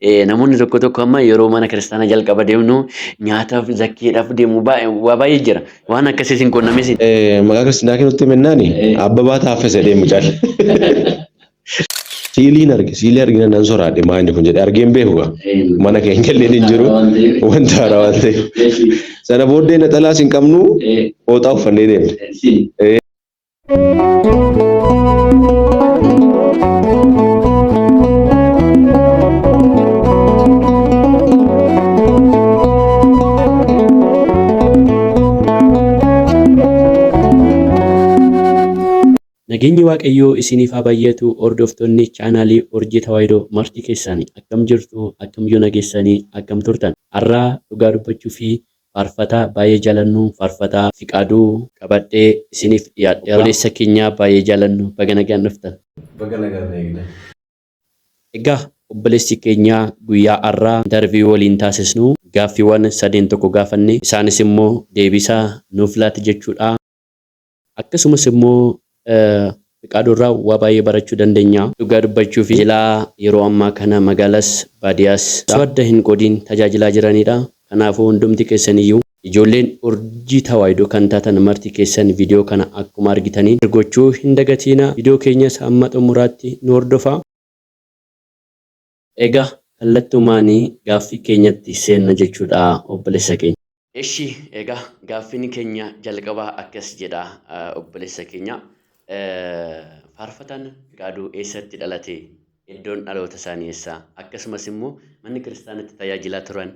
Namoonni tokko tokko amma yeroo mana kiristaanaa jalqaba deemnu nyaataaf zakkiidhaaf deemu waa baay'ee jira. Waan akkasiis hin qunnamis. Maqaa kiristaanaa kennutti mennaani Abbabaa Taaffesee deemu caala. Siilii argina nan soraadhe maanni kun jedhe argeen beeku mana keenya illee hin jiru wanta haaraa waan ta'eef. Sana booddee naxalaas hin qabnu hooxaa uffannee deemne. Nageenyi Waaqayyoo isiniif haa baay'atu hordoftoonni chaanaalii Urjii Tawaahidoo marti keessanii akkam jirtu akkam yoo nageessanii akkam turtan har'aa dhugaa dubbachuu fi faarfataa baay'ee jaalannu faarfataa Fiqaaduu qabadhee isiniif dhiyaadheera. Obboleessa keenya baay'ee jaalannu baga nagaan dhuftan. Baga nagaan eegna. Egaa obboleessi keenya guyyaa har'aa darbii waliin taasisnu gaaffiiwwan sadeen tokko gaafanne isaanis immoo deebisaa nuuf laati jechuudha. Akkasumas immoo Fiqaaduurraa waa baay'ee barachuu dandeenya. Dhugaa dubbachuu fi tajaajilaa yeroo ammaa kana magaalaas baadiyyaas adda hin qoodiin tajaajilaa jiranidha. Kanaafuu hundumti keessan iyyuu ijoolleen Urjii Tawaahidoo kan taatan marti keessan viidiyoo kana akkuma argitaniin gochuu hin dagatiina. Viidiyoo keenyas hamma xumuraatti nu hordofaa. Egaa kallattumaan gaaffii keenyatti seenna jechuudha obboleessa keenya. Eshi egaa gaaffiin keenya jalqabaa akkas jedha obboleessa keenya. Faarfataan Fiqaaduu eessatti dhalate? Iddoon dhaloota isaanii eessa? Akkasumas immoo manni kiristaanatti tajaajilaa turan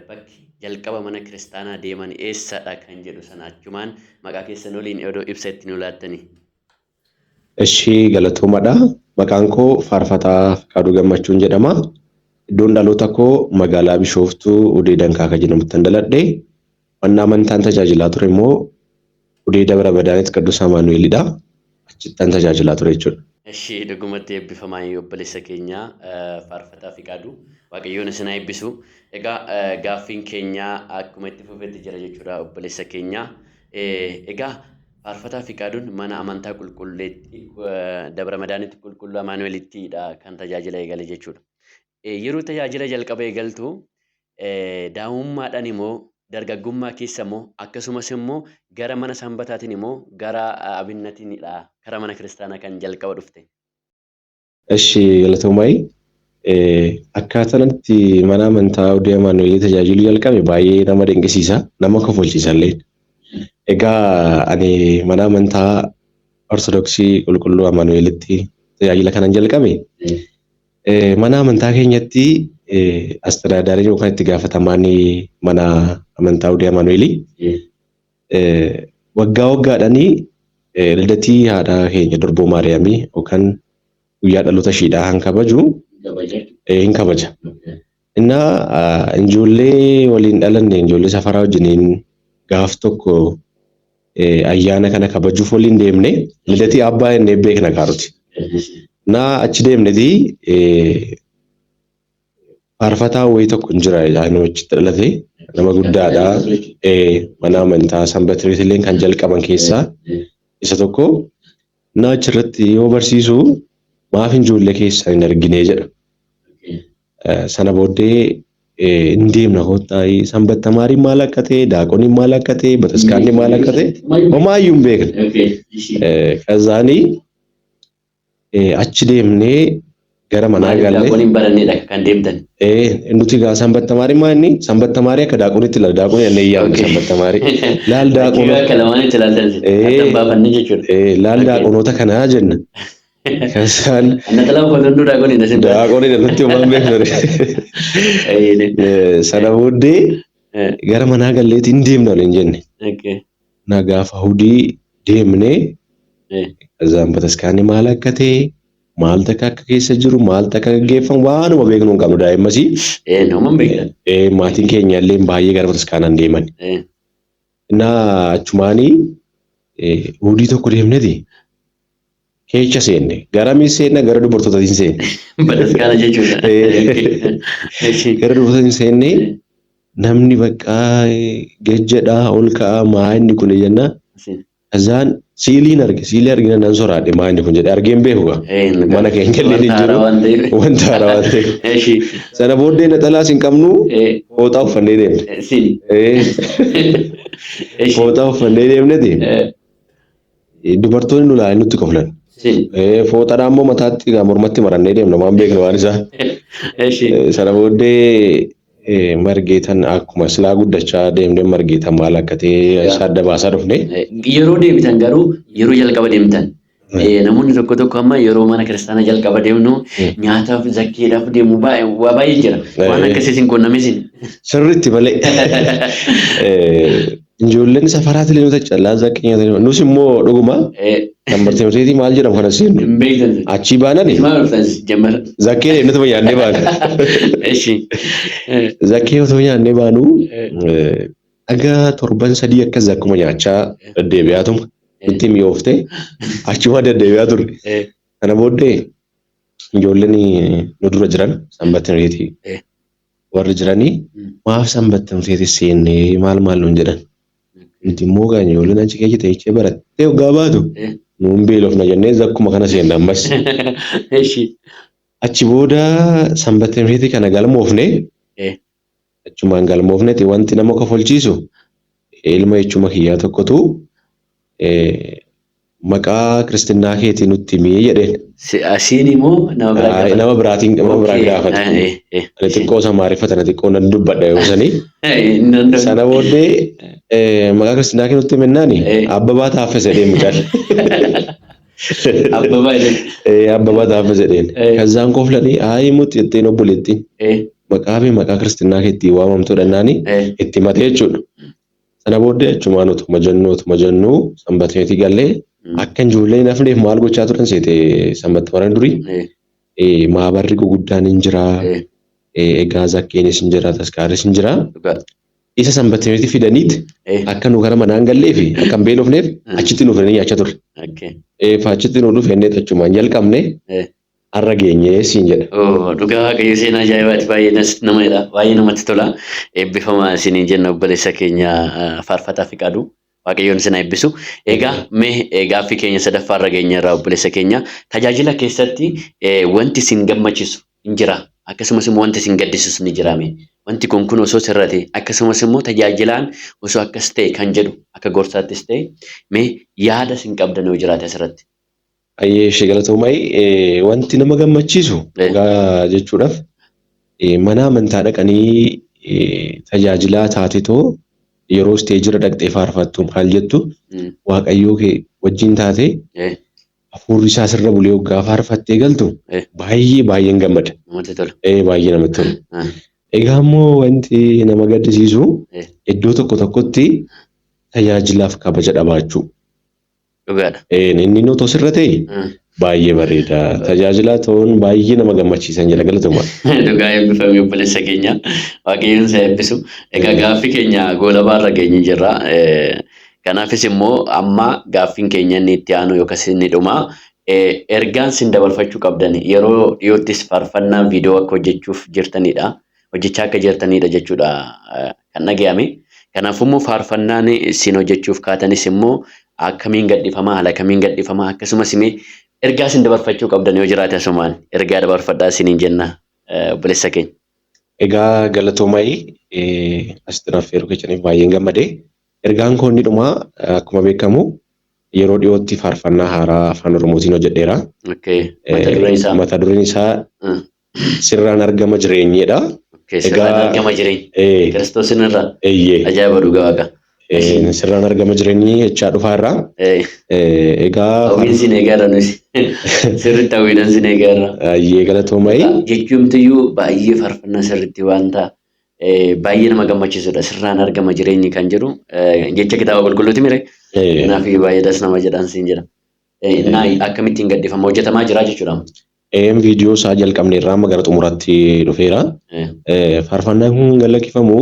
bakki jalqaba mana kiristaanaa deeman eessadha kan jedhu sana achumaan maqaa keessan waliin odoo ibsa itti nu laattanii. Ishii galatoomadha. Maqaan koo Faarfataa Fiqaaduu Gammachuun jedhama. Iddoon dhaloota koo magaalaa Bishooftuu Udee Dankaaka jedhamutti dhaladhe. Mana amantaan tajaajilaa ture immoo Udee Dabra Madaanitti Qidduus Amaanu'eelidha. Achittan tajaajilaa ture jechuudha. Ishii dhugumatti eebbifamaa obboleessa keenya Faarfataa Fiqaaduu Waaqayyoon isin haa eebbisu. Egaa gaaffiin keenya akkuma itti fufetti jira jechuudha obboleessa keenya. Egaa Faarfataa Fiqaaduun mana amantaa qulqulleetti Dabra Madaanitti Qulqulluu Amaanu'eelittidha kan tajaajila eegale jechuudha. Yeroo tajaajila jalqaba eegaltu daa'imummaadhaan immoo dargaggummaa keessa immoo akkasumas immoo gara mana sanbataatiin immoo gara abinnatiinidha gara mana kiristaanaa kan jalqaba dhufte. Ishii galatoomaa. Akkaataan itti mana amantaa Udee Amaanu'eelii tajaajilu jalqabe baay'ee nama dinqisiisa, nama kofalchiisa illee. Egaa ani mana amantaa Ortodoksii Qulqulluu Amaanu'eelitti tajaajila kanan jalqabe. Mana amantaa keenyatti astiraadaariin yookaan itti gaafatamaan mana amantaa Udee Amaanu'eelii waggaa waggaadhaan lidatii haadha keenya Durboo Maariyaamii yookaan guyyaa dhaloota ishiidhaa kan kabaju hin kabaja. Innaa ijoollee waliin dhalanne ijoollee safaraa wajjiniin gaaf tokko ayyaana kana kabajuuf waliin deemne lidatii abbaa inni beekna kaaruti. Naa achi deemneti faarfataa wayii tokko hin jira achitti dhalate nama guddaadha. Mana amantaa sanbatiriitillee kan jalqaban keessaa isa tokko. Naa achirratti yoo barsiisu maaf ijoollee keessaa hin argine jedha. Sana booddee hin deemna kottaa sanbattamaariin maal akka ta'e daaqoniin maal akka ta'e bataskaanni maal akka ta'e homaayyuu hin beekne. Kazaanii achi deemnee gara manaa galle. Daaqoniin barannedha kan deemtan. Nuti gaa sanbattamaarii maanni sanbattamaarii akka daaqonitti ilaala daaqonii annee yaa'u sanbattamaarii. Laal daaqonoo. Akka lamaan itti ilaaltan addan baafanne jechuudha. Laal daaqonoota kanaa jenna. Kasaan. Anna talaa uffatannuu daaqonii na sin. Daaqonii natti waan beeknare. Sana booddee gara manaa galleetti hin deemna waliin jenne. Na gaafa hudii deemnee kazaan bataskaanni maal akka ta'e maal takka akka keessa jiru maal takka gaggeeffamu waanuma beeknu hin qabnu daa'immasii. Nama beektan. Maatiin keenya illee baay'ee gara bataskaanaan deeman. Naa achumaanii hudii tokko deemneti keessa seenne garamis seenne gara dubartootaatiin seenne. Bataskaana jechuudha. Gara dubartootaatiin seenne namni bakka gejjedhaa ol ka'aa maa inni kun jenna Kazaan siiliin argina nan soraadhe maanni kun jedhe argeen beeku mana keenya illee ni jiru wanta haaraa waan ta'eef. Sana booddee naxalaas hin qabnu fooxaa uffannee deemne. Fooxaa uffannee deemneti dubartoonni nu ilaalan nutti qoflan. Fooxaadhaan immoo mataatti mormatti marannee deemna waan beeknu waan isaa. Sana booddee margeetan akkuma silaa guddachaa deemnee margeetan maal akka ta'e adda baasaa dhufne. Yeroo deebitan garuu yeroo jalqaba deemtan namoonni tokko amma yeroo mana kiristaanaa jalqaba deemnu nyaataaf zakkeedhaaf deemu waa baay'ee jira. Waan akkasii isin quunnamesin. Sirriitti malee. Ijoolleen safaraatti illee nuti callaa zakkee nyaatan nus immoo dhuguma kan barteetii maal jedhamu kana seenu achii baanani zakkee deemnatu nyaannee baanu. Zakkee otoo nyaannee baanu aga torban sadii akkas zakkuma nyaachaa deddeebi'aatuma itti mi'oofte achuma deddeebi'aa turre. Kana booddee ijoolleen nu dura jiran sanbattineetii warri jiranii maaf sanbattineetii seennee maal nuun jedhan. Inti immoo kan ijoolleen achi keessa teessee barattee waggaa baatu nuun beelofna jennee zakkuma kana seenna ammas. Achi booda sanbattineetii kana galmoofne achumaan galmoofneeti wanti nama kofolchiisu ilma jechuma kiyyaa tokkotu maqaa kiristinnaa keetii nutti himii jedheen. Asiin immoo nama biraatiin gaafate. Ani xiqqoo samaariffata na xiqqoo nan dubbadha yoo sanii. Sana booddee maqaa kiristinnaa kee nutti himinnaani Abbabaa Taaffese jedheen mucaan. Abbabaa Taaffese jedheen. Kazaan koflanii mutti jetteen obboleettiin. Maqaa kiristinnaa keetti waamamtu dhannaani itti matee jechuudha. Sana booddee achumaan utuma jennuu sanbattineetii gallee akka ijoolleen hafneef maal gochaa turan seete sanbatti maran durii maabarri guguddaan hin jira egaa zakkeenis hin jira taskaaris hin jira. Isa sanbattineetii fidaniit akka nu gara manaan gallee fi akka hin beelofneef achitti nuuf fidanii nyaachaa turre. Achitti nu dhufeennee achumaan jalqabne. Har'a geenyee siin jedha. Dhugaa waaqayyo seenaa ajaa'ibaati baay'ee namatti tola. Eebbifamaa isinii jenna obboleessa keenya faarfataa fi qaaduu. Waaqayyoon isin eebbisu. Egaa mee gaaffii keenya sadaffaarra geenyerraa obboleessa keenya tajaajila keessatti wanti isin gammachiisu hin jira. Akkasumas immoo wanti isin gaddisiisu ni jiraame. Wanti kun osoo sirrate akkasumas immoo tajaajilaan osoo akkas ta'e kan jedhu akka gorsaattis ta'e mee yaada isin qabdan yoo jiraate asirratti. Ayyee ishee galatoomaayi wanti nama gammachiisu jechuudhaaf mana amantaa dhaqanii tajaajilaa taatee yeroo isteejira dhaqxee faarfattu maal jettu waaqayyoo kee wajjin taate hafuurri isaa sirra bulee waggaa faarfattee galtu baay'een gammada. Baay'ee namatti tola. Egaa immoo wanti nama gaddisiisu iddoo tokkotti tajaajilaaf kabaja dhabaachuu. Inni otoo sirra ta'e baay'ee bareeda. Tajaajilaa ta'uun baay'ee nama gammachiisan jedha galatuma. Dhugaa eebbifamee obboleessa keenya waaqayyoon isa eebbisu. Egaa gaaffii keenya goolabaarra geenye jirra. Kanaafis immoo amma gaaffiin keenya inni itti aanu yookaas inni dhuma ergaan isin dabarfachuu qabdan yeroo dhiyoottis faarfannaa viidiyoo akka hojjechuuf jirtanidha. Hojjechaa akka jirtanidha jechuudha kan dhaga'ame. Kanaafuu immoo faarfannaan isin hojjechuuf kaatanis immoo akkamiin gadhiifamaa haala kamiin gadhiifamaa akkasumas immoo ergaa isin dabarfachuu qabdan yoo jiraate asumaan ergaa dabarfadhaa isiniin jenna obboleessa keenya. Egaa galatoomayi asitti naaf yeroo kechaniif baay'een gammadee ergaan koo inni dhumaa akkuma beekamu yeroo dhiyootti faarfannaa haaraa afaan Oromootiin hojjedheera. Mata dureen isaa sirraan argama jireenyedha. Sirraan argama jireenya. Kiristoosin irraa ajaa'iba dhugaa waaqa. Sirraan argama jireenyi jechaa dhufaarraa. Egaa hawwiin sin eegaarra nuti sirriitti hawwiidhaan sin eegaarra. Ayyee galatoomayi. Jechuumtiyyuu baay'ee faarfannaa sirriitti waanta baay'ee nama gammachiisudha. Sirraan argama jireenyi kan jedhu jecha kitaaba qulqulluuti mire. Kanaaf baay'eedhas nama jedhaan sin jira. Akkamittiin gadhiifama hojjetamaa jira jechuudha. Viidiyoo isaa jalqabne irraa amma gara xumuraatti dhufeera. Faarfannaan kun galakkifamu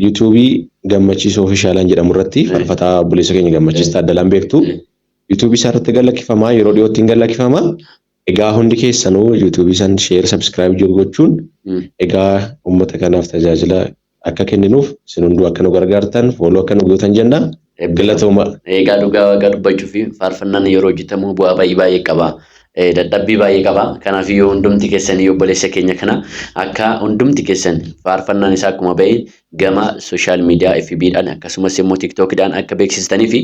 yuutuubii gammachiisa ofiishaalaan jedhamu irratti faarfataa obboleessa keenya gammachiisa Taaddalaan beektu. Yuutuubii isaa irratti galakkifamaa yeroo dhiyootti hin galakkifama. Egaa hundi keessanuu yuutuubii san sheer sabskiraayib jiru gochuun egaa uummata kanaaf tajaajila akka kenninuuf isin hunduu akka nu gargaartan fooloo akka nu gootan jenna. Galatooma. Egaa dhugaa waaqa dubbachuu fi faarfannaan yeroo hojjetamu bu'aa baay'ee qaba. Dadhabbii baay'ee qaba. Kanaaf iyyuu hundumti keessanii obboleessa keenya kana akka hundumti keessan faarfannaan isaa akkuma ba'e gama sooshaal miidiyaa FB'dhaan akkasumas immoo TikTok'dhaan akka beeksistanii fi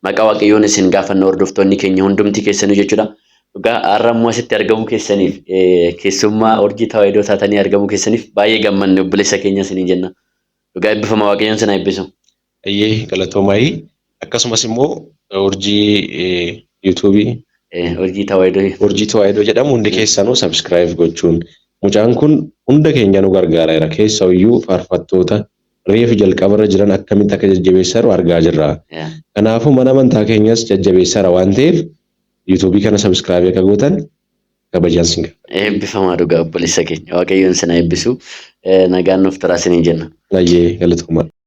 maqaa waaqayyoon isin gaafanna hordoftoonni keenya hundumti keessanii jechuudha. Dhugaa har'a immoo asitti argamuu keessaniif keessummaa urjii tawaahidoo taatanii argamuu keessaniif baay'ee gammanne obboleessa keenya isinii jenna. Dhugaa eebbifama waaqayyoon isin eebbisu. Ayyee galatoomaa. Akkasumas immoo urjii yuutuubii urjii tawaahidoo jedhamu hundi keessanuu subscribe gochuun mucaan kun hunda keenya nu gargaareera. Keessayyuu faarfattoota reefu jalqabarra jiran akkamitti akka jajjabeessan argaa jirra. Kanaafuu mana amantaa keenyas jajjabeessaa waan ta'eef yuutuubii kana subscribe akka gootan kabajaan sin qaba. Eebbifamaa dhugaa obboleessa keenya waaqayyoon isin eebbisu nagaan nuuf turaa isiniin jenna. Ayyee galatoomaa.